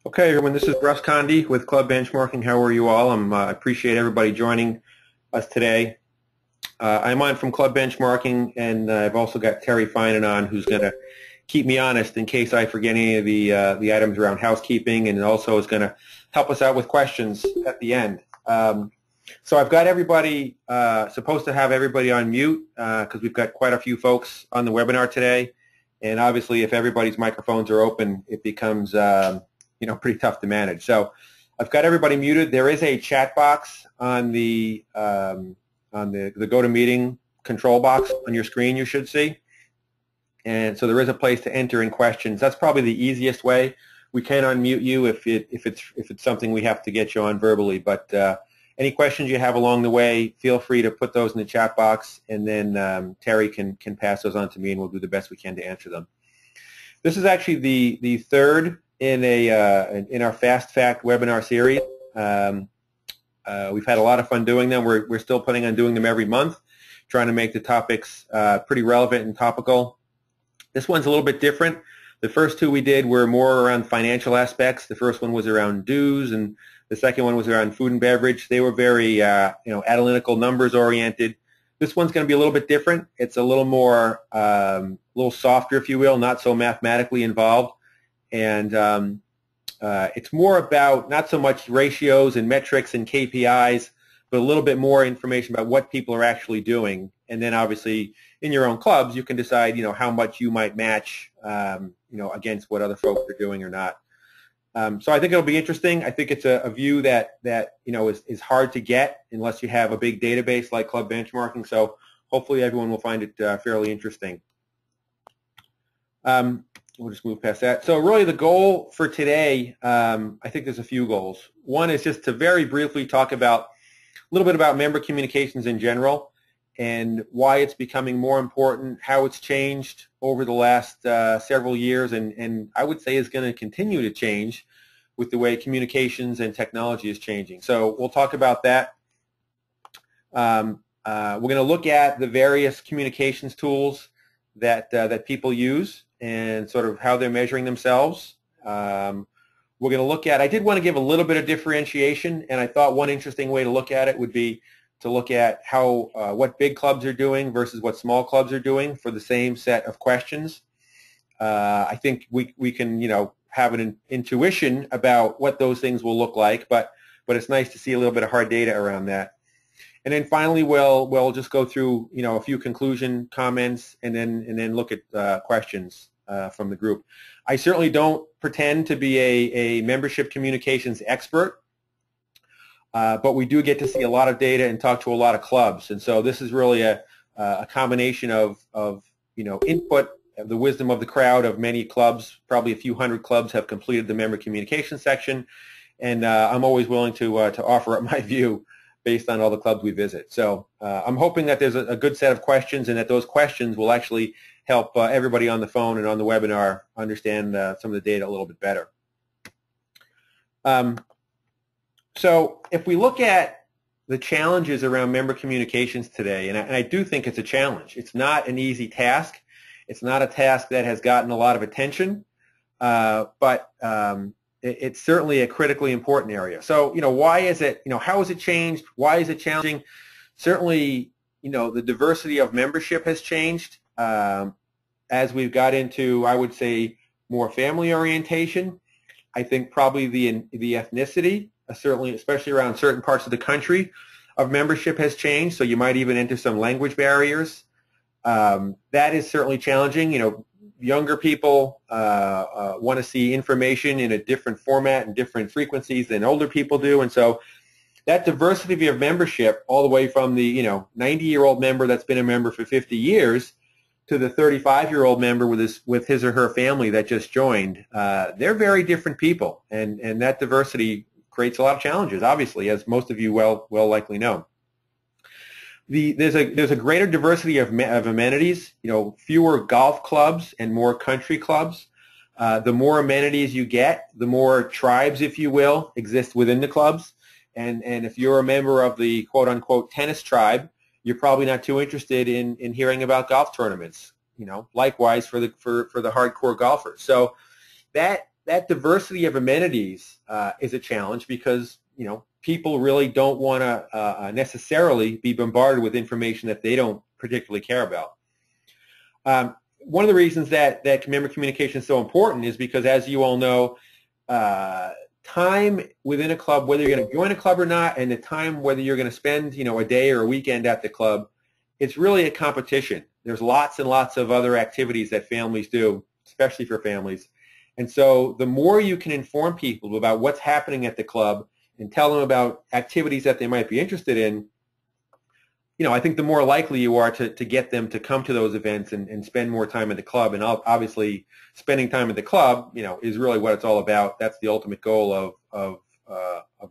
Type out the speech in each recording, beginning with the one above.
Okay, everyone, this is Russ Condi with Club Benchmarking. How are you all? I appreciate everybody joining us today. I'm on from Club Benchmarking, and I've also got Terry Finan on, who's going to keep me honest in case I forget any of the items around housekeeping, and also is going to help us out with questions at the end. So I've got everybody, supposed to have everybody on mute because we've got quite a few folks on the webinar today, and obviously if everybody's microphones are open, it becomes pretty tough to manage. So I've got everybody muted. There is a chat box on the GoToMeeting control box on your screen, you should see. And so there is a place to enter in questions. That's probably the easiest way. We can unmute you if it's something we have to get you on verbally. But any questions you have along the way, feel free to put those in the chat box, and then Terry can pass those on to me, and we'll do the best we can to answer them. This is actually the third in our Fast Fact webinar series. We've had a lot of fun doing them. We're still planning on doing them every month, trying to make the topics pretty relevant and topical. This one's a little bit different. The first two we did were more around financial aspects. The first one was around dues, and the second one was around food and beverage. They were very analytical, numbers oriented. This one's going to be a little bit different. It's a little more, a little softer, if you will, not so mathematically involved. And it's more about not so much ratios and metrics and KPIs, but a little bit more information about what people are actually doing. And then obviously in your own clubs, you can decide, how much you might match, against what other folks are doing or not. So I think it'll be interesting. I think it's a view that is hard to get unless you have a big database like Club Benchmarking. So hopefully everyone will find it fairly interesting. We'll just move past that. So really the goal for today, I think there's a few goals. One is just to very briefly talk about a little bit about member communications in general and why it's becoming more important, how it's changed over the last several years, and I would say is going to continue to change with the way communications and technology is changing. So we'll talk about that. We're going to look at the various communications tools that people use and sort of how they're measuring themselves. We're going to look at, I did want to give a little bit of differentiation, and I thought one interesting way to look at it would be to look at how what big clubs are doing versus what small clubs are doing for the same set of questions. I think we can have an intuition about what those things will look like, but it's nice to see a little bit of hard data around that. And then finally, we'll just go through a few conclusion comments and then look at questions from the group. I certainly don't pretend to be a membership communications expert, but we do get to see a lot of data and talk to a lot of clubs. And so this is really a combination of input, the wisdom of the crowd of many clubs. Probably a few hundred clubs have completed the member communication section, and I'm always willing to offer up my view based on all the clubs we visit. So I'm hoping that there's a good set of questions and that those questions will actually help everybody on the phone and on the webinar understand some of the data a little bit better. So if we look at the challenges around member communications today, and I do think it's a challenge. It's not an easy task. It's not a task that has gotten a lot of attention, but it's certainly a critically important area. So, why is it, how has it changed? Why is it challenging? Certainly, the diversity of membership has changed as we've got into, I would say, more family orientation. I think probably the ethnicity, certainly, especially around certain parts of the country, of membership has changed. So you might even enter some language barriers. That is certainly challenging. Younger people want to see information in a different format and different frequencies than older people do, and so that diversity of membership, all the way from the 90-year-old member that's been a member for 50 years to the 35-year-old member with his or her family that just joined, they're very different people, and that diversity creates a lot of challenges, obviously, as most of you well likely know. There's a greater diversity of amenities, fewer golf clubs and more country clubs. The more amenities you get, the more tribes, if you will, exist within the clubs. And if you're a member of the quote-unquote tennis tribe, you're probably not too interested in hearing about golf tournaments. Likewise for the hardcore golfers. So that that diversity of amenities is a challenge because, people really don't want to necessarily be bombarded with information that they don't particularly care about. One of the reasons that member communication is so important is because, as you all know, time within a club, whether you're going to join a club or not, and the time whether you're going to spend, a day or a weekend at the club, it's really a competition. There's lots and lots of other activities that families do, especially for families. And so the more you can inform people about what's happening at the club and tell them about activities that they might be interested in, I think the more likely you are to get them to come to those events and spend more time at the club. And obviously, spending time at the club, is really what it's all about. That's the ultimate goal of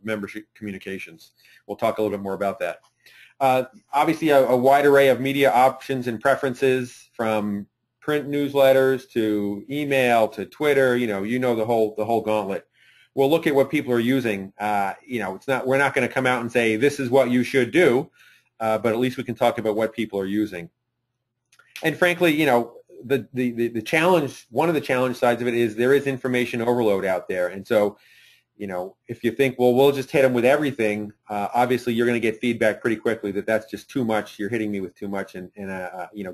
membership communications. We'll talk a little bit more about that. Obviously, a wide array of media options and preferences, from print newsletters to email to Twitter. The whole gauntlet. We'll look at what people are using. We're not going to come out and say this is what you should do. But at least we can talk about what people are using. And frankly, the challenge, one of the challenge sides of it is there is information overload out there. And so, if you think, well, we'll just hit them with everything, obviously you're going to get feedback pretty quickly that that's just too much. You're hitting me with too much, and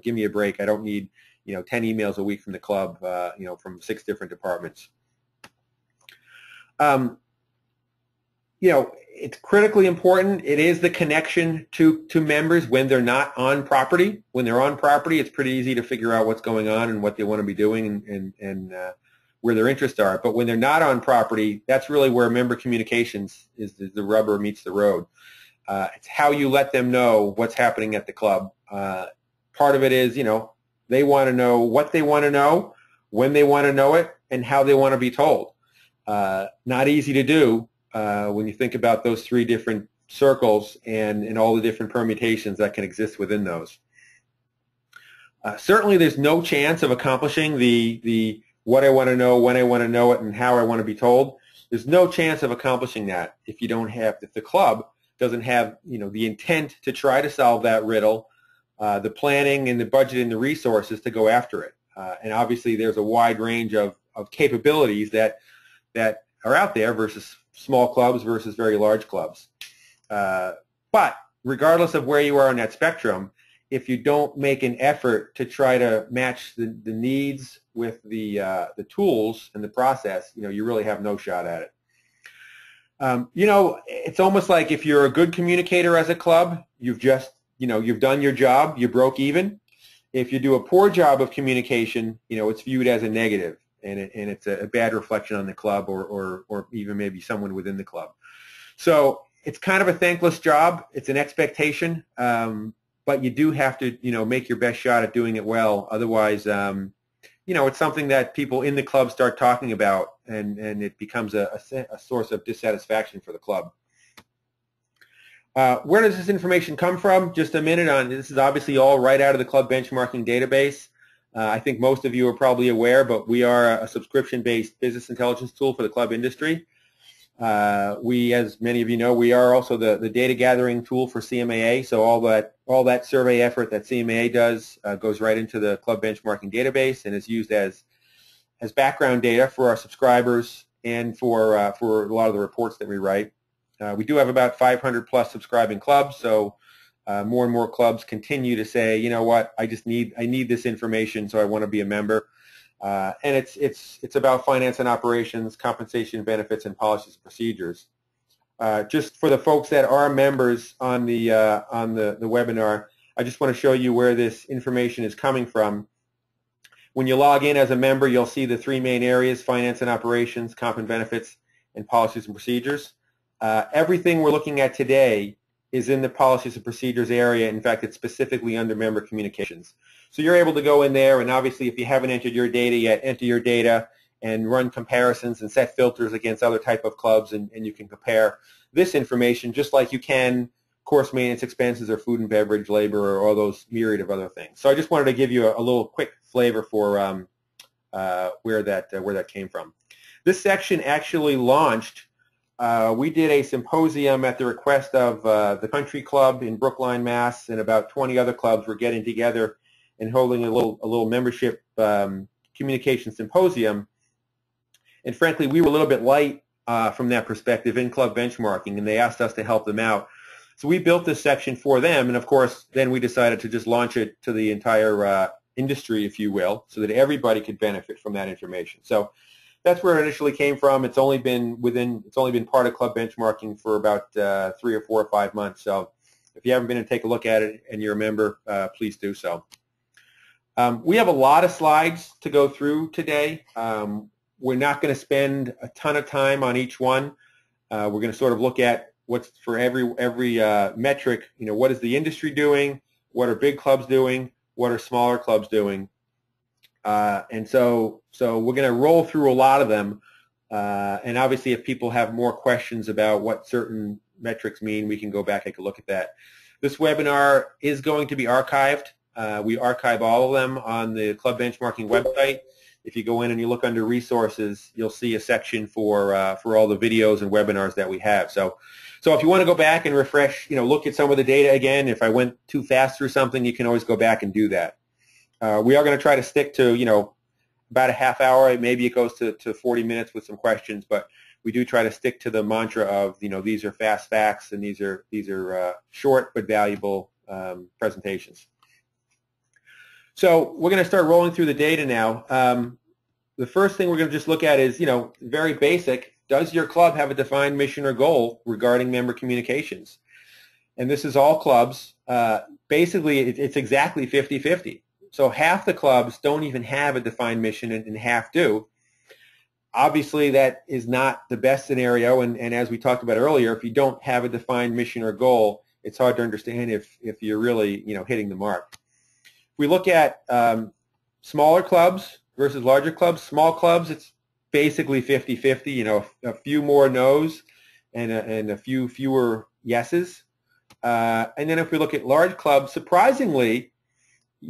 give me a break. I don't need, 10 emails a week from the club, from 6 different departments. It's critically important. It is the connection to members when they're not on property. When they're on property, it's pretty easy to figure out what's going on and what they want to be doing and where their interests are. But when they're not on property, that's really where member communications is the rubber meets the road. It's how you let them know what's happening at the club. Part of it is, they want to know what they want to know, when they want to know it, and how they want to be told. Not easy to do. When you think about those 3 different circles and all the different permutations that can exist within those. Certainly there's no chance of accomplishing the what I want to know, when I want to know it, and how I want to be told. There's no chance of accomplishing that if the club doesn't have, the intent to try to solve that riddle, the planning and the budget and the resources to go after it. And obviously there's a wide range of capabilities that are out there versus small clubs versus very large clubs. But regardless of where you are on that spectrum, if you don't make an effort to try to match the needs with the tools and the process, you really have no shot at it. It's almost like if you're a good communicator as a club, you've done your job, you broke even. If you do a poor job of communication, it's viewed as a negative. And it's a bad reflection on the club or even maybe someone within the club. So it's kind of a thankless job. It's an expectation, but you do have to, make your best shot at doing it well. Otherwise, it's something that people in the club start talking about, and it becomes a source of dissatisfaction for the club. Where does this information come from? Just a minute on this is obviously all right out of the club benchmarking database. I think most of you are probably aware, but we are a subscription-based business intelligence tool for the club industry. We, as many of you know, we are also the data gathering tool for CMAA. So all that survey effort that CMAA does goes right into the club benchmarking database and is used as background data for our subscribers and for a lot of the reports that we write. We do have about 500 plus subscribing clubs, so more and more clubs continue to say, you know what, I need this information, so I want to be a member. And it's about finance and operations, compensation, benefits, and policies and procedures. Just for the folks that are members on the webinar, I just want to show you where this information is coming from. When you log in as a member, you'll see the 3 main areas: finance and operations, comp and benefits, and policies and procedures. Everything we're looking at today is in the policies and procedures area. In fact, it's specifically under member communications. So you're able to go in there, and obviously if you haven't entered your data yet, enter your data and run comparisons and set filters against other type of clubs, and you can compare this information just like you can course maintenance expenses or food and beverage, labor, or all those myriad of other things. So I just wanted to give you a little quick flavor for where that came from. This section actually launched. We did a symposium at the request of the Country Club in Brookline, Mass, and about 20 other clubs were getting together and holding a little membership communication symposium. And frankly, we were a little bit light from that perspective in club benchmarking, and they asked us to help them out. So we built this section for them, and of course, then we decided to just launch it to the entire industry, if you will, so that everybody could benefit from that information. So that's where it initially came from. It's only been part of club benchmarking for about 3 or 4 or 5 months. So if you haven't been and take a look at it and you're a member, please do so. We have a lot of slides to go through today. We're not going to spend a ton of time on each one. We're going to sort of look at what's for every metric. What is the industry doing? What are big clubs doing? What are smaller clubs doing? And so we're going to roll through a lot of them. And obviously, if people have more questions about what certain metrics mean, we can go back and take a look at that. This webinar is going to be archived. We archive all of them on the Club Benchmarking website. If you go in and you look under resources, you'll see a section for all the videos and webinars that we have. So if you want to go back and refresh, look at some of the data again, if I went too fast through something, you can always go back and do that. We are going to try to stick to, about a half hour. Maybe it goes to 40 minutes with some questions, but we do try to stick to the mantra of, these are fast facts and these are short but valuable presentations. So we're going to start rolling through the data now. The first thing we're going to just look at is, very basic. Does your club have a defined mission or goal regarding member communications? And this is all clubs. Basically, it's exactly 50-50. So half the clubs don't even have a defined mission and half do. Obviously, that is not the best scenario. And as we talked about earlier, if you don't have a defined mission or goal, it's hard to understand if you're really, hitting the mark. If we look at smaller clubs versus larger clubs, small clubs, it's basically 50-50, a few more no's and a few fewer yeses. And then if we look at large clubs, surprisingly,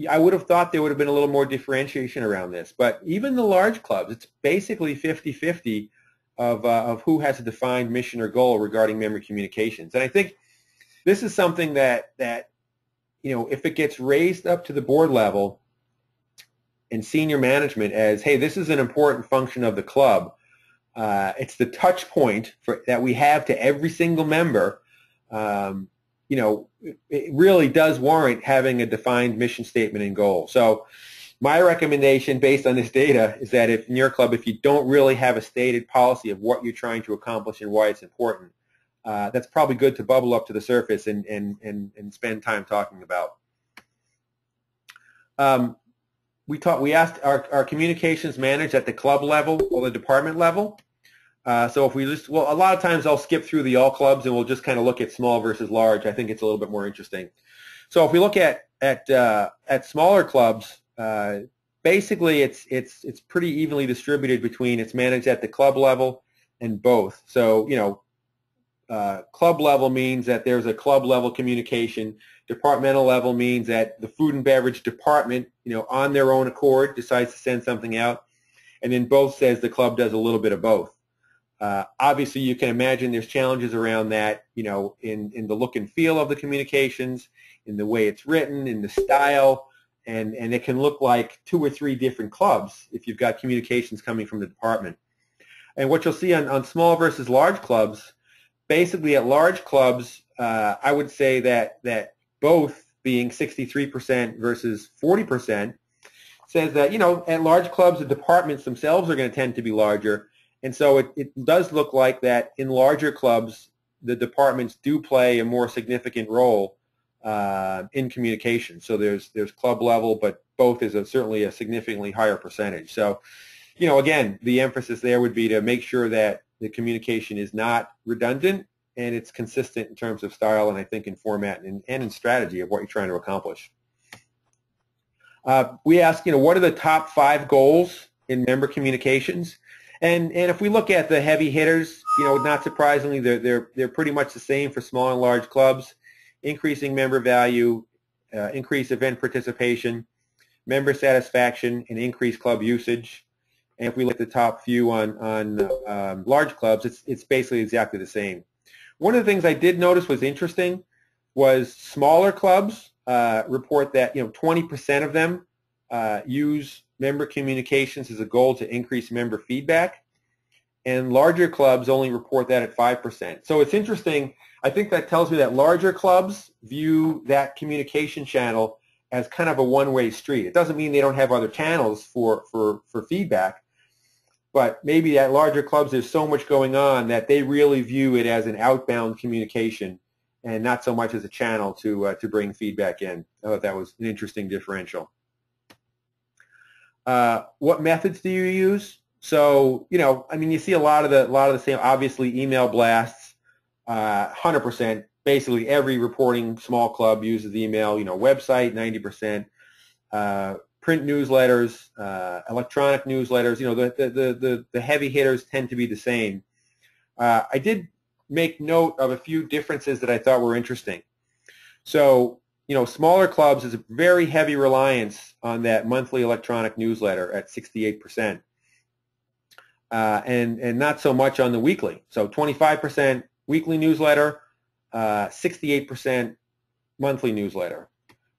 I would have thought there would have been a little more differentiation around this. But even the large clubs, it's basically 50-50 of who has a defined mission or goal regarding member communications. And I think this is something that if it gets raised up to the board level and senior management as, hey, this is an important function of the club, it's the touch point that we have to every single member, it really does warrant having a defined mission statement and goal. So my recommendation based on this data is that if in your club, if you don't really have a stated policy of what you're trying to accomplish and why it's important, that's probably good to bubble up to the surface and spend time talking about. We asked our communications managed at the club level or the department level. So if we a lot of times I'll skip through the all clubs and we'll just kind of look at small versus large. I think it's a little bit more interesting. So if we look at smaller clubs, basically it's pretty evenly distributed between it's managed at the club level and both. So club level means that there's a club level communication. Departmental level means that the food and beverage department, on their own accord decides to send something out, and then both says the club does a little bit of both. Obviously, you can imagine there's challenges around that, in the look and feel of the communications, in the way it's written, in the style, and it can look like 2 or 3 different clubs if you've got communications coming from the department. And what you'll see on small versus large clubs, basically at large clubs, I would say that both being 63% versus 40% says that, at large clubs, the departments themselves are going to tend to be larger. And so it does look like that in larger clubs, the departments do play a more significant role in communication. So there's club level, but both is certainly a significantly higher percentage. So, again, the emphasis there would be to make sure that the communication is not redundant and it's consistent in terms of style and I think in format and in strategy of what you're trying to accomplish. We ask, what are the top 5 goals in member communications? And if we look at the heavy hitters, not surprisingly, they're pretty much the same for small and large clubs. Increasing member value, increase event participation, member satisfaction, and increase club usage. And if we look at the top few on large clubs, it's basically exactly the same. One of the things I did notice was interesting was smaller clubs report that 20% of them use member communications as a goal to increase member feedback. and larger clubs only report that at 5%. So it's interesting. I think that tells me that larger clubs view that communication channel as kind of a one-way street. It doesn't mean they don't have other channels for feedback, but maybe at larger clubs there's so much going on that they really view it as an outbound communication and not so much as a channel to bring feedback in. I thought that was an interesting differential. What methods do you use? So, I mean, you see a lot of the same, obviously email blasts, 100%. Basically every reporting small club uses email, website, 90%, print newsletters, electronic newsletters, the heavy hitters tend to be the same. I did make note of a few differences that I thought were interesting. So, smaller clubs is a very heavy reliance on that monthly electronic newsletter at 68%, and not so much on the weekly. So 25% weekly newsletter, 68% monthly newsletter.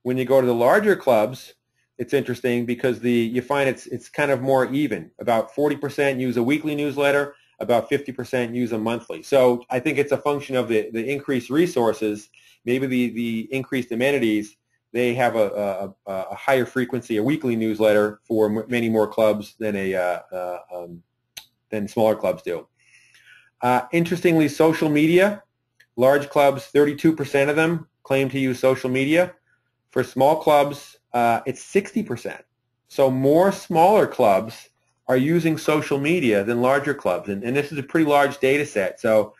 When you go to the larger clubs, it's interesting because you find it's kind of more even. About 40% use a weekly newsletter, about 50% use a monthly. So I think it's a function of the increased resources, maybe the increased amenities. They have a higher frequency, a weekly newsletter for many more clubs than than smaller clubs do. Interestingly, social media, large clubs, 32% of them claim to use social media. For small clubs, it's 60%. So more smaller clubs are using social media than larger clubs, and this is a pretty large data set. So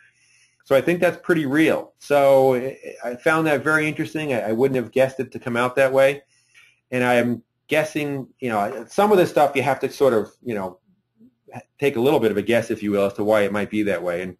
I think that's pretty real. So I found that very interesting. I wouldn't have guessed it to come out that way, and I am guessing, some of this stuff you have to sort of, take a little bit of a guess, if you will, as to why it might be that way. And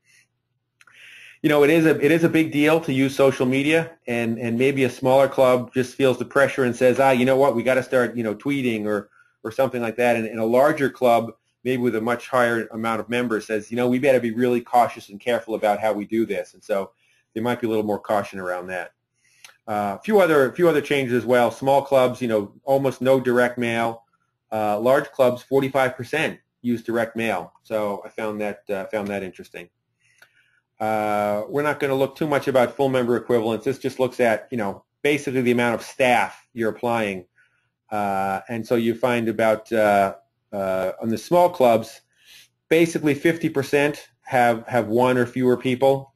it is a big deal to use social media, and maybe a smaller club just feels the pressure and says, you know what, we got to start, tweeting or something like that. And a larger club, maybe with a much higher amount of members, says, we better be really cautious and careful about how we do this. And so there might be a little more caution around that. A few other changes as well. Small clubs, almost no direct mail. Large clubs, 45% use direct mail. So I found that interesting. We're not going to look too much about full member equivalents. This just looks at, basically the amount of staff you're applying. And so you find about, on the small clubs, basically 50% have one or fewer people.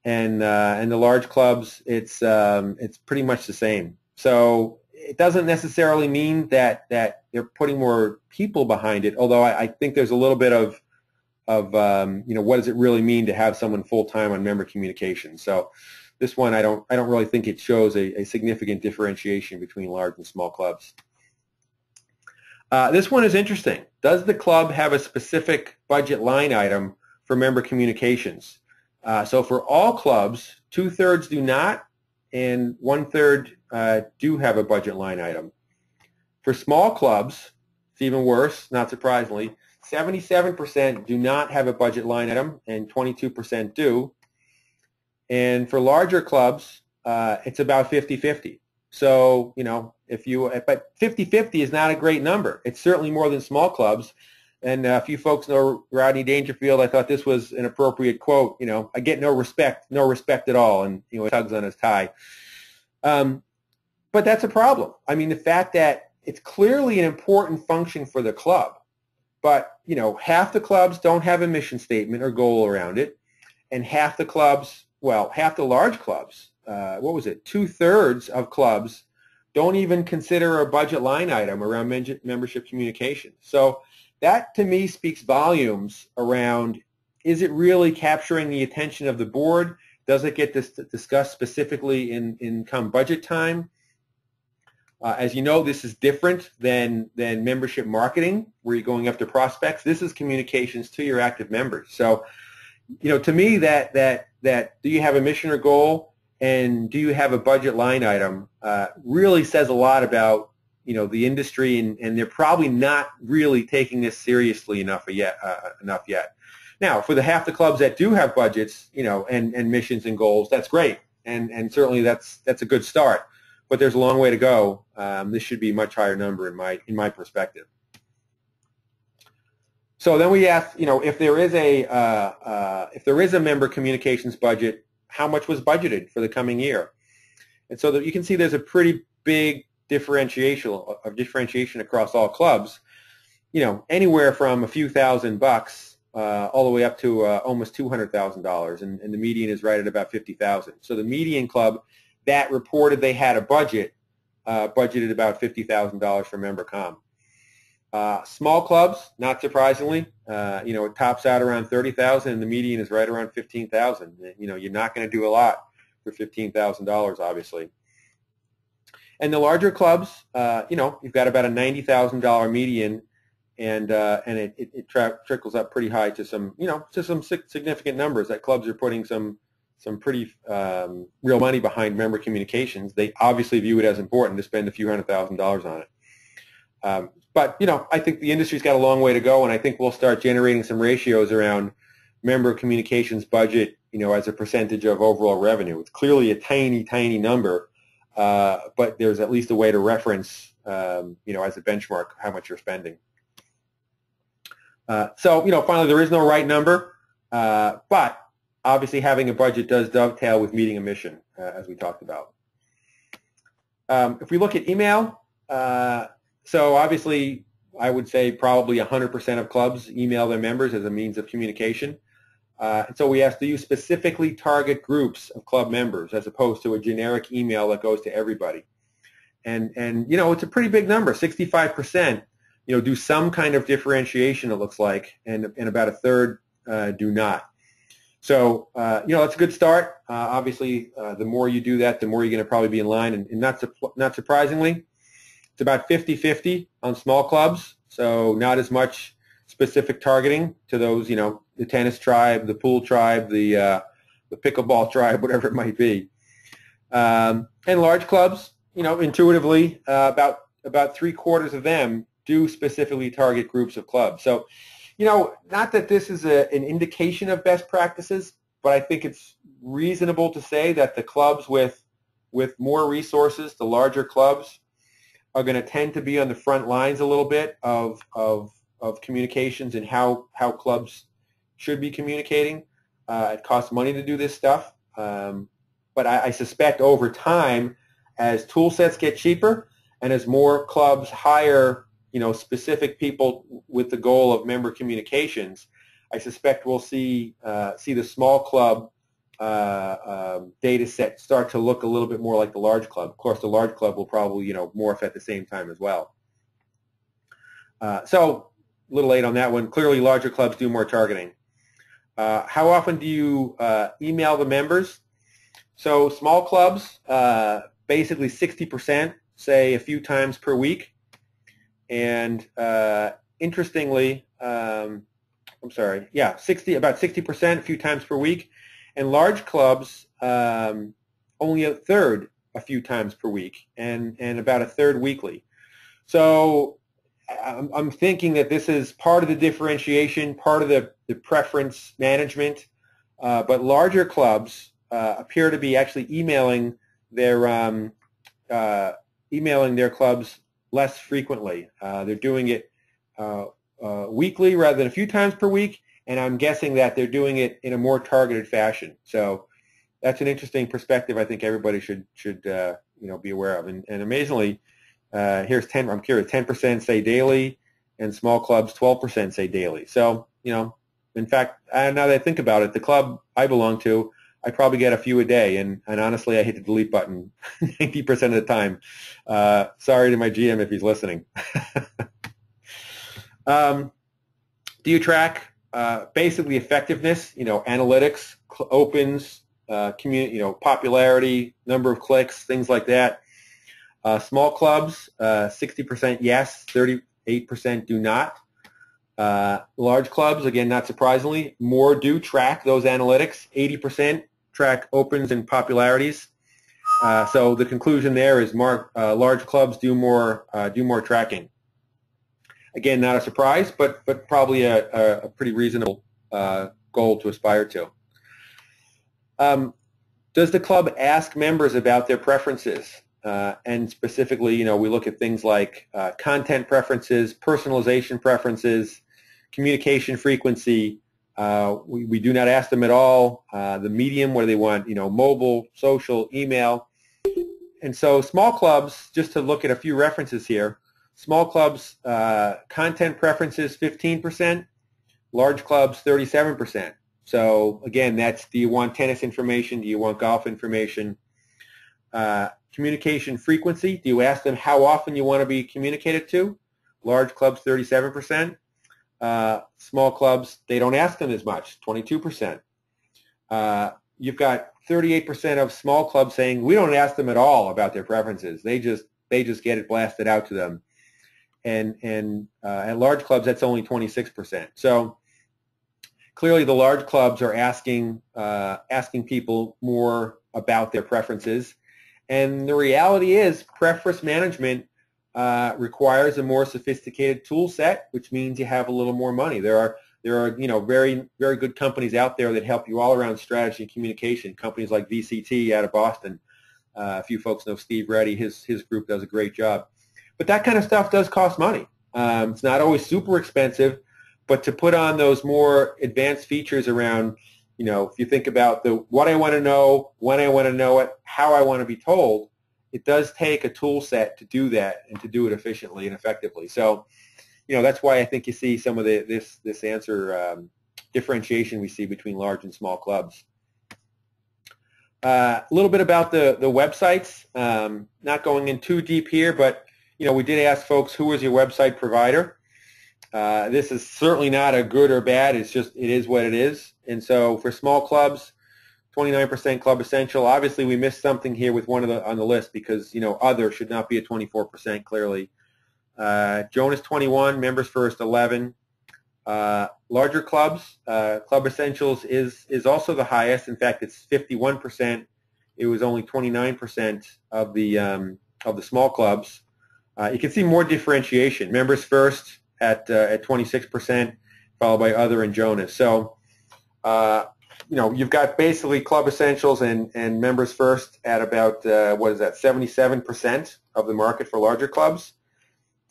And the large clubs, it's pretty much the same. So it doesn't necessarily mean that they're putting more people behind it, although I think there's a little bit of what does it really mean to have someone full-time on member communications. So this one, I don't really think it shows a significant differentiation between large and small clubs. This one is interesting. Does the club have a specific budget line item for member communications? So for all clubs, 2/3 do not, and 1/3 do have a budget line item. For small clubs, it's even worse, not surprisingly. 77% do not have a budget line item, and 22% do. And for larger clubs, it's about 50-50. So, but 50-50 is not a great number. It's certainly more than small clubs. And if you folks know Rodney Dangerfield, I thought this was an appropriate quote. I get no respect at all, and he tugs on his tie. But that's a problem. I mean, the fact that it's clearly an important function for the club, but half the clubs don't have a mission statement or goal around it, and half the clubs, half the large clubs, 2/3 of clubs don't even consider a budget line item around membership communication. So that, to me, speaks volumes around, is it really capturing the attention of the board? Does it get discussed specifically in come budget time? As you know, this is different than membership marketing, where you're going after prospects. This is communications to your active members. So, to me, that do you have a mission or goal, and do you have a budget line item, really says a lot about the industry, and they're probably not really taking this seriously enough yet. Now, for the half the clubs that do have budgets, and missions and goals, that's great, and certainly that's a good start. But there's a long way to go. This should be a much higher number in my perspective. So then we asked, if there is a member communications budget, how much was budgeted for the coming year? And so that you can see there's a pretty big differentiation across all clubs. Anywhere from a few $1,000 all the way up to almost $200,000, and the median is right at about $50,000. So the median club that reported they had a budget budgeted about $50,000 for member comm. Small clubs, not surprisingly, it tops out around $30,000, and the median is right around $15,000. You're not going to do a lot for $15,000, obviously. And the larger clubs, you've got about a $90,000 median, and it trickles up pretty high to some, significant numbers. That clubs are putting some pretty real money behind member communications. They obviously view it as important to spend a few $100,000 on it. But I think the industry's got a long way to go, and I think we'll start generating some ratios around member communications budget, as a percentage of overall revenue. It's clearly a tiny, tiny number, but there's at least a way to reference, as a benchmark, how much you're spending. So, finally, there is no right number, but obviously having a budget does dovetail with meeting a mission, as we talked about. If we look at email, so obviously I would say probably 100% of clubs email their members as a means of communication. And so we asked, do you specifically target groups of club members as opposed to a generic email that goes to everybody? And it's a pretty big number, 65%, do some kind of differentiation, it looks like, and about a third do not. So, that's a good start. Obviously, the more you do that, the more you're going to probably be in line. And not surprisingly, it's about 50-50 on small clubs, so not as much specific targeting to those, the tennis tribe, the pool tribe, the pickleball tribe, whatever it might be. And large clubs, intuitively, about 3/4 of them do specifically target groups of clubs. So, not that this is an indication of best practices, but I think it's reasonable to say that the clubs with more resources, the larger clubs, are going to tend to be on the front lines a little bit of communications and how clubs should be communicating. It costs money to do this stuff, but I suspect over time, as tool sets get cheaper and as more clubs hire specific people with the goal of member communications, I suspect we'll see the small club data set start to look a little bit more like the large club. Of course, the large club will probably morph at the same time as well. So a little late on that one. Clearly, larger clubs do more targeting. How often do you email the members? So small clubs, basically 60%, say a few times per week. And interestingly, about 60%, a few times per week. And large clubs, only a third a few times per week, and about a third weekly. So I'm thinking that this is part of the differentiation, part of the preference management, but larger clubs appear to be actually emailing their clubs less frequently. They're doing it weekly rather than a few times per week, and I'm guessing that they're doing it in a more targeted fashion. So that's an interesting perspective I think everybody should be aware of. And amazingly, here's 10. I'm curious. 10% say daily, and small clubs 12% say daily. So in fact, now that I think about it, the club I belong to, I probably get a few a day, and honestly, I hit the delete button 90% of the time. Sorry to my GM if he's listening. Do you track basically effectiveness? Analytics, opens, community, popularity, number of clicks, things like that. Small clubs, 60% yes, 38% do not. Large clubs, again, not surprisingly, more do track those analytics. 80% track opens and popularities. So the conclusion there is large clubs do more tracking. Again, not a surprise, but probably a pretty reasonable goal to aspire to. Does the club ask members about their preferences? And specifically, we look at things like content preferences, personalization preferences, Communication frequency, we do not ask them at all. The medium, what do they want? Mobile, social, email. And so small clubs, just to look at a few references here, small clubs, content preferences 15%, large clubs 37%. So again, that's, do you want tennis information? Do you want golf information? Communication frequency, do you ask them how often you want to be communicated to? Large clubs 37%. Small clubs, they don't ask them as much, 22%. You've got 38% of small clubs saying we don't ask them at all about their preferences. They just get it blasted out to them. And at large clubs, that's only 26%. So clearly, the large clubs are asking people more about their preferences. And the reality is, preference management requires a more sophisticated tool set, which means you have a little more money. There are very, very good companies out there that help you all around strategy and communication. Companies like VCT out of Boston. A few folks know Steve Reddy. His group does a great job. But that kind of stuff does cost money. It's not always super expensive, but to put on those more advanced features around, if you think about what I want to know, when I want to know it, how I want to be told, it does take a tool set to do that and to do it efficiently and effectively. So, that's why I think you see some of this answer differentiation we see between large and small clubs. A little bit about the websites. Not going in too deep here, but we did ask folks, who is your website provider? This is certainly not a good or bad. It's just, it is what it is. And so for small clubs, 29% Club Essential. Obviously, we missed something here with one on the list because, other should not be at 24% clearly. Jonas 21, Members First 11. Larger clubs, Club Essentials is also the highest. In fact, it's 51%. It was only 29% of the small clubs. You can see more differentiation. Members First at 26%, followed by Other and Jonas. So, you've got basically Club Essentials and Members First at about, 77% of the market for larger clubs.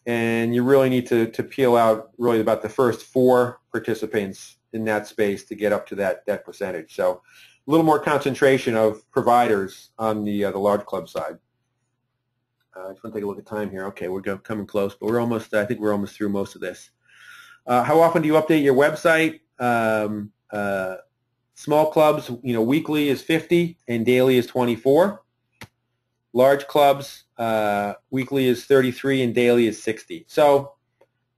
And you really need to peel out really about the first 4 participants in that space to get up to that percentage. So a little more concentration of providers on the large club side. I just want to take a look at time here. Okay, we're coming close, but I think we're almost through most of this. How often do you update your website? Small clubs, weekly is 50 and daily is 24. Large clubs, weekly is 33 and daily is 60. So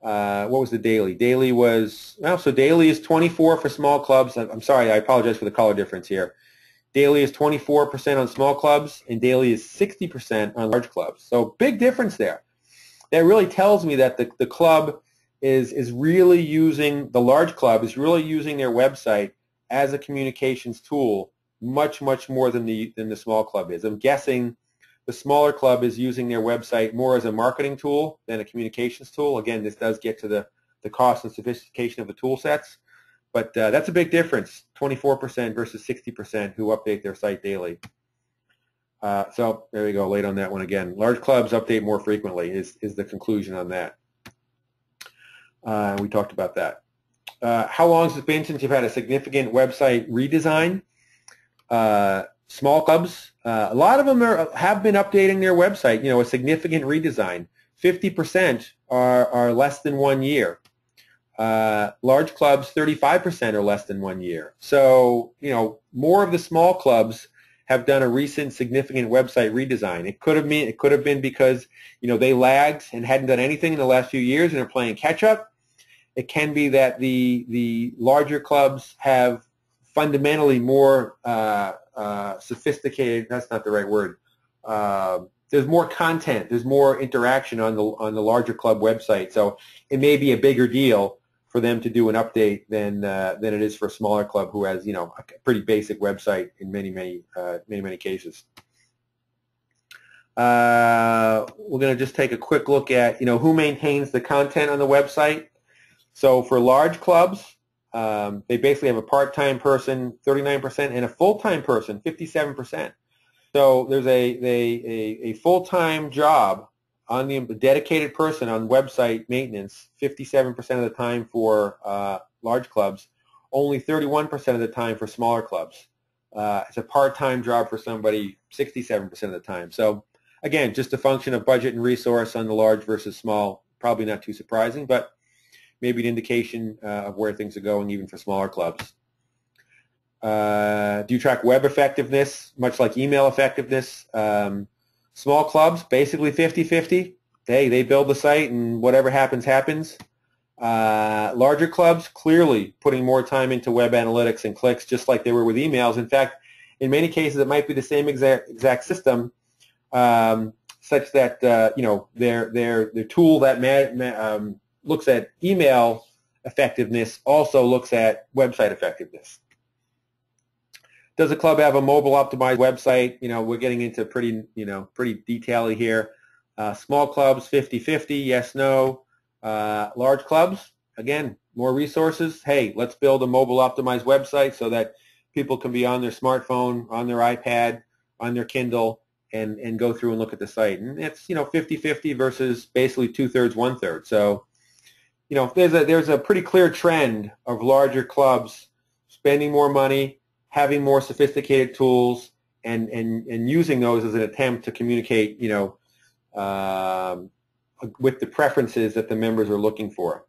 what was the daily? Daily was, so daily is 24 for small clubs. I'm sorry, I apologize for the color difference here. Daily is 24% on small clubs, and daily is 60% on large clubs. So big difference there. That really tells me that the club is really using, the large club is really using their website as a communications tool much, much more than the small club is. I'm guessing the smaller club is using their website more as a marketing tool than a communications tool. Again, this does get to the cost and sophistication of the tool sets. But that's a big difference, 24% versus 60% who update their site daily. So there we go, late on that one again. Large clubs update more frequently is the conclusion on that. We talked about that. How long has it been since you've had a significant website redesign? Small clubs, a lot of them have been updating their website, a significant redesign. 50% are less than 1 year. Large clubs, 35% are less than 1 year. So, more of the small clubs have done a recent significant website redesign. It could have been because, they lagged and hadn't done anything in the last few years and are playing catch up. It can be that the larger clubs have fundamentally more sophisticated. That's not the right word. There's more content. There's more interaction on the larger club website. So it may be a bigger deal for them to do an update than it is for a smaller club who has a pretty basic website in many cases. We're going to just take a quick look at who maintains the content on the website. So for large clubs, they basically have a part-time person, 39%, and a full-time person, 57%. So there's a full-time job on the dedicated person on website maintenance, 57% of the time for large clubs, only 31% of the time for smaller clubs. It's a part-time job for somebody 67% of the time. So again, just a function of budget and resource on the large versus small, probably not too surprising, but maybe an indication of where things are going even for smaller clubs. Do you track web effectiveness, much like email effectiveness? Small clubs, basically 50-50. They build the site and whatever happens, happens. Larger clubs, clearly putting more time into web analytics and clicks, just like they were with emails. In fact, in many cases, it might be the same exact system, such that their tool that looks at email effectiveness also looks at website effectiveness. Does a club have a mobile optimized website? We're getting into pretty detail here. Small clubs, 50-50, yes, no. Large clubs, again, more resources. Hey, let's build a mobile optimized website so that people can be on their smartphone, on their iPad, on their Kindle, and go through and look at the site. And it's 50-50 versus basically 2/3, 1/3. So there's a pretty clear trend of larger clubs spending more money, having more sophisticated tools, and using those as an attempt to communicate with the preferences that the members are looking for.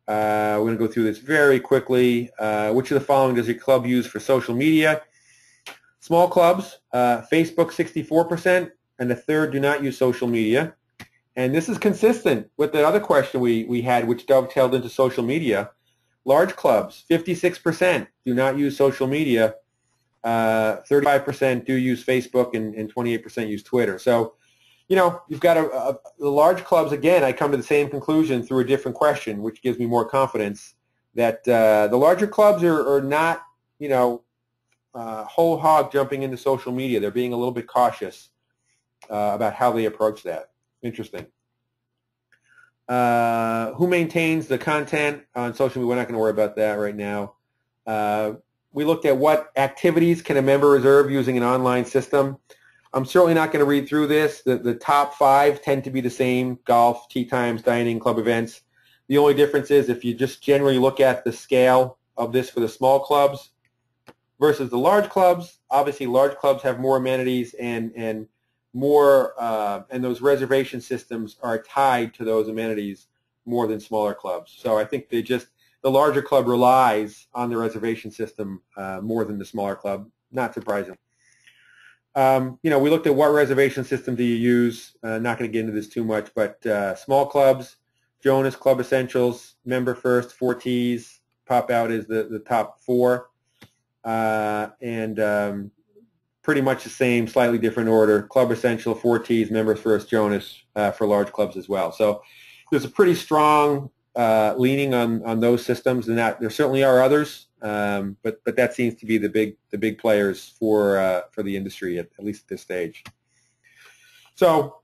We're going to go through this very quickly. Which of the following does your club use for social media? Small clubs, Facebook 64%, and a third do not use social media. And this is consistent with the other question we had, which dovetailed into social media. Large clubs, 56% do not use social media. 35% do use Facebook, and 28% use Twitter. So, you've got the large clubs, again, I come to the same conclusion through a different question, which gives me more confidence that the larger clubs are not, whole hog jumping into social media. They're being a little bit cautious about how they approach that. Interesting. Who maintains the content on social media? We're not going to worry about that right now. We looked at what activities can a member reserve using an online system. I'm certainly not going to read through this. The top 5 tend to be the same: golf, tea times, dining, club events. The only difference is if you just generally look at the scale of this for the small clubs versus the large clubs, obviously large clubs have more amenities and more, and those reservation systems are tied to those amenities more than smaller clubs. So I think the larger club relies on the reservation system more than the smaller club. Not surprising. We looked at what reservation system do you use. Not going to get into this too much, but small clubs, Jonas, Club Essentials, Member First, 4 Ts pop out as the top 4, and pretty much the same, slightly different order: Club Essential, 4 Ts, Members First, Jonas for large clubs as well. So there's a pretty strong leaning on those systems, and that there certainly are others. But that seems to be the big players for the industry at least at this stage. So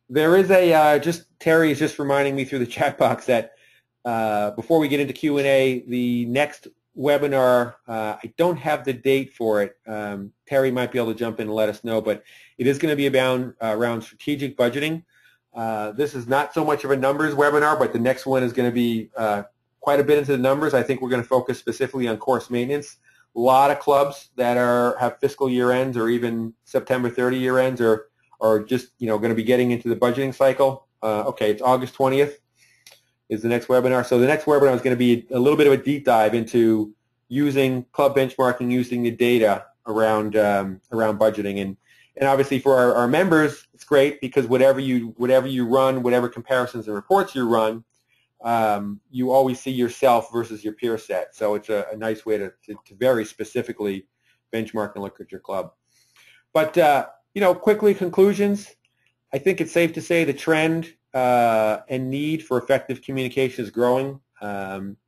there is Terry is just reminding me through the chat box that before we get into Q&A, the next webinar, I don't have the date for it. Terry might be able to jump in and let us know, but it is going to be around strategic budgeting. This is not so much of a numbers webinar, but the next one is going to be quite a bit into the numbers. I think we're going to focus specifically on course maintenance. A lot of clubs that have fiscal year ends or even September 30 year ends are just going to be getting into the budgeting cycle. Okay, it's August 20th is the next webinar. So the next webinar is going to be a little bit of a deep dive into using club benchmarking, using the data around budgeting, and obviously for our members, it's great because whatever you run, whatever comparisons and reports you run, you always see yourself versus your peer set. So it's a nice way to very specifically benchmark and look at your club. But quickly, conclusions. I think it's safe to say the trend and need for effective communication is growing.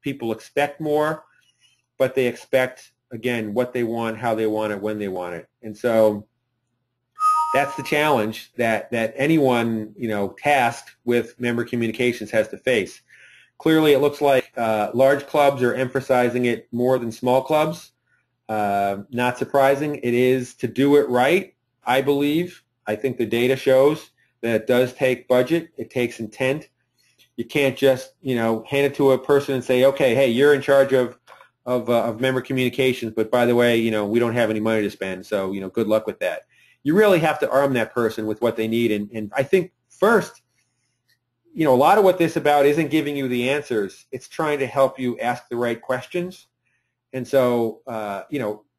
People expect more, but they expect, again, what they want, how they want it, when they want it. And so that's the challenge that anyone tasked with member communications has to face. Clearly, it looks like large clubs are emphasizing it more than small clubs. Not surprising. It is to do it right, I believe. I think the data shows that it does take budget. It takes intent. You can't just, hand it to a person and say, okay, hey, you're in charge of member communications, but by the way, we don't have any money to spend, so, good luck with that. You really have to arm that person with what they need, and I think first, a lot of what this is about isn't giving you the answers. It's trying to help you ask the right questions. And so,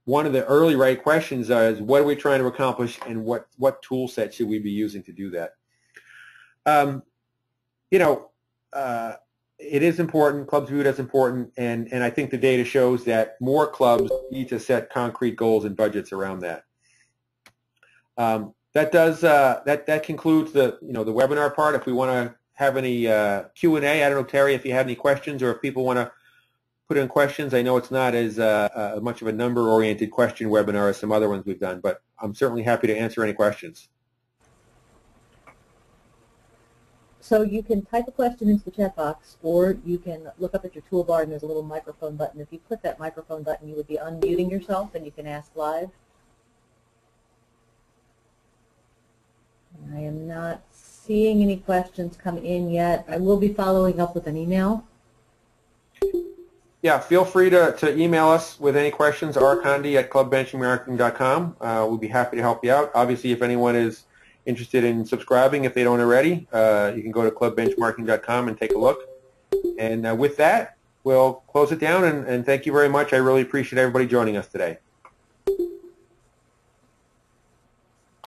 one of the early right questions is, what are we trying to accomplish, and what tool set should we be using to do that? It is important. Clubs view it as important, and I think the data shows that more clubs need to set concrete goals and budgets around that. That concludes the the webinar part. If we want to have any Q&A, I don't know, Terry, if you have any questions, or if people want to put in questions. I know it's not as much of a number-oriented question webinar as some other ones we've done, but I'm certainly happy to answer any questions. So you can type a question into the chat box, or you can look up at your toolbar and there's a little microphone button. If you click that microphone button, you would be unmuting yourself and you can ask live. I am not seeing any questions come in yet. I will be following up with an email. Yeah, feel free to email us with any questions, rcondi@clubbenchmarking.com. We'll be happy to help you out. Obviously, if anyone is interested in subscribing, if they don't already, you can go to clubbenchmarking.com and take a look. And with that, we'll close it down, and thank you very much. I really appreciate everybody joining us today.